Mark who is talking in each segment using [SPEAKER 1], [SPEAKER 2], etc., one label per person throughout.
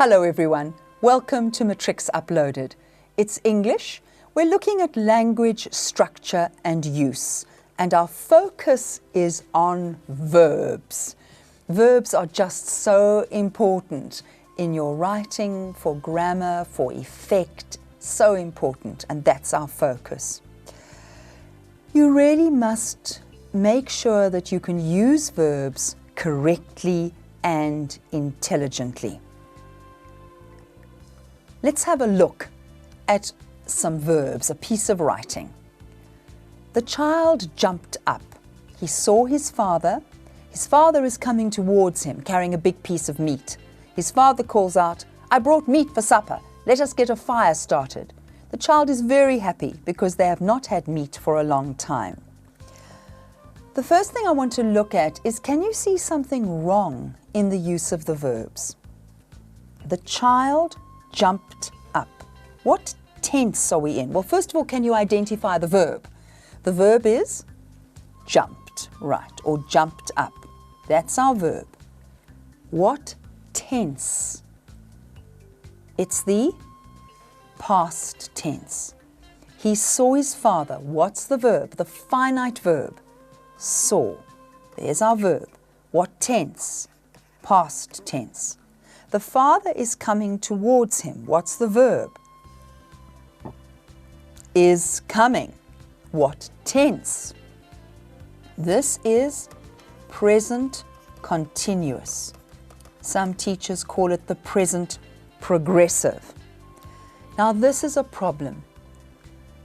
[SPEAKER 1] Hello everyone, welcome to Matrix Uploaded. It's English. We're looking at language structure and use, and our focus is on verbs. Verbs are just so important in your writing, for grammar, for effect, so important, and that's our focus. You really must make sure that you can use verbs correctly and intelligently. Let's have a look at some verbs, a piece of writing. The child jumped up. He saw his father. His father is coming towards him, carrying a big piece of meat. His father calls out, "I brought meat for supper. Let us get a fire started." The child is very happy because they have not had meat for a long time. The first thing I want to look at is, can you see something wrong in the use of the verbs? The child jumped up. What tense are we in? Well, first of all, can you identify the verb? The verb is jumped, right, or jumped up. That's our verb. What tense? It's the past tense. He saw his father. What's the verb? The finite verb. Saw. There's our verb. What tense? Past tense. The father is coming towards him. What's the verb? Is coming. What tense? This is present continuous. Some teachers call it the present progressive. Now this is a problem.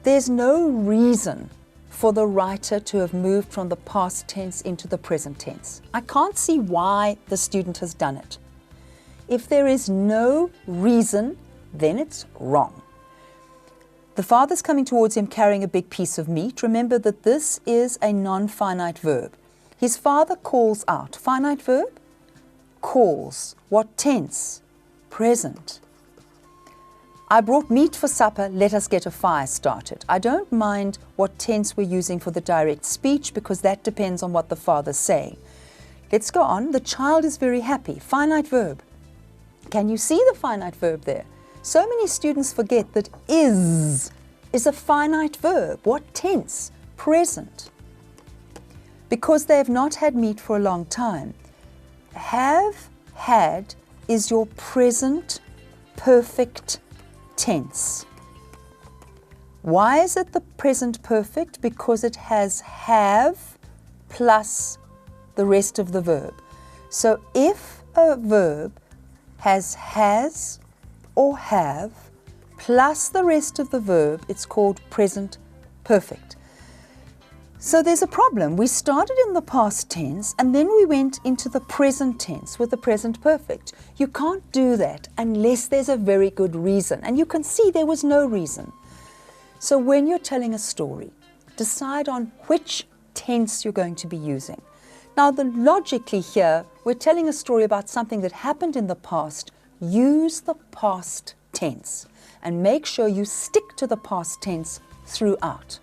[SPEAKER 1] There's no reason for the writer to have moved from the past tense into the present tense. I can't see why the student has done it. If there is no reason, then it's wrong. The father's coming towards him carrying a big piece of meat. Remember that this is a non-finite verb. His father calls out. Finite verb? Calls. What tense? Present. I brought meat for supper. Let us get a fire started. I don't mind what tense we're using for the direct speech because that depends on what the father's saying. Let's go on. The child is very happy. Finite verb. Can you see the finite verb there? So many students forget that is a finite verb. What tense? Present. Because they have not had meat for a long time. Have had is your present perfect tense. Why is it the present perfect? Because it has have plus the rest of the verb. So if a verb has or have plus the rest of the verb, it's called present perfect. So there's a problem. We started in the past tense and then we went into the present tense with the present perfect. You can't do that unless there's a very good reason, and you can see there was no reason. So when you're telling a story, decide on which tense you're going to be using. Now, logically here, we're telling a story about something that happened in the past. Use the past tense and make sure you stick to the past tense throughout.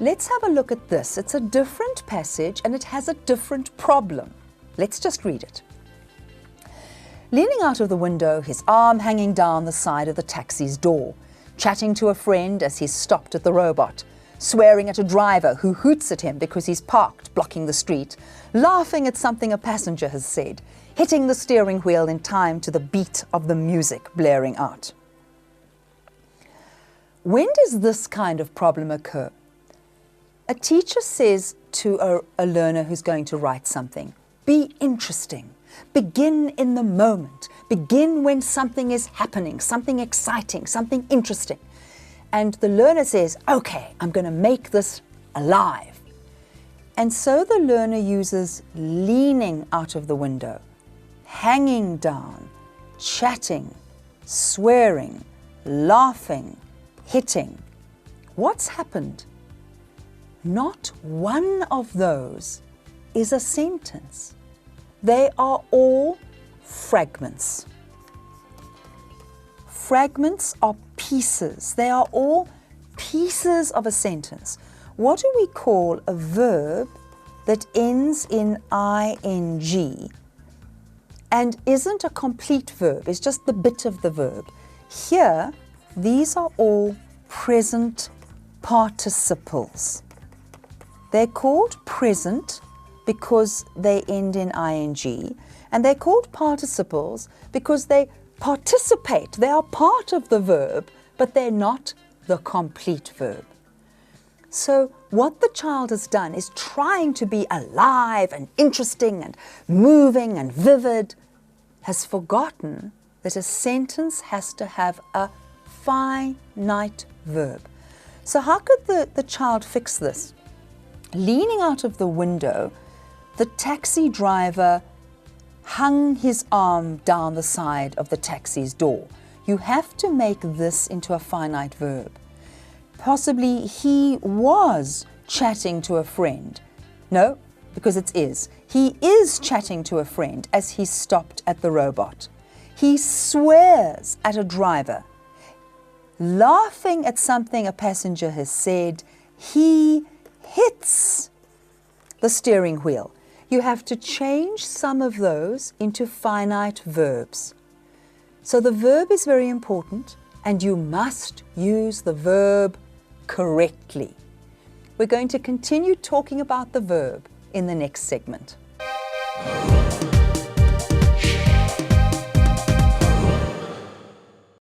[SPEAKER 1] Let's have a look at this. It's a different passage and it has a different problem. Let's just read it. Leaning out of the window, his arm hanging down the side of the taxi's door, chatting to a friend as he's stopped at the robot, swearing at a driver who hoots at him because he's parked blocking the street, laughing at something a passenger has said, hitting the steering wheel in time to the beat of the music blaring out. When does this kind of problem occur? A teacher says to a learner who's going to write something, be interesting, begin in the moment, begin when something is happening, something exciting, something interesting. And the learner says, okay, I'm going to make this alive. And so the learner uses leaning out of the window, hanging down, chatting, swearing, laughing, hitting. What's happened? Not one of those is a sentence. They are all fragments. Fragments are pieces. They are all pieces of a sentence. What do we call a verb that ends in ing and isn't a complete verb, it's just the bit of the verb. Here, these are all present participles. They're called present because they end in ing, and they're called participles because they participate. They are part of the verb, but they're not the complete verb. So what the child has done is trying to be alive and interesting and moving and vivid, has forgotten that a sentence has to have a finite verb. So how could the child fix this? Leaning out of the window, the taxi driver hung his arm down the side of the taxi's door. You have to make this into a finite verb. Possibly he was chatting to a friend. No, because it's is. He is chatting to a friend as he stopped at the robot. He swears at a driver. Laughing at something a passenger has said, he hits the steering wheel. You have to change some of those into finite verbs. So the verb is very important, and you must use the verb correctly. We're going to continue talking about the verb in the next segment.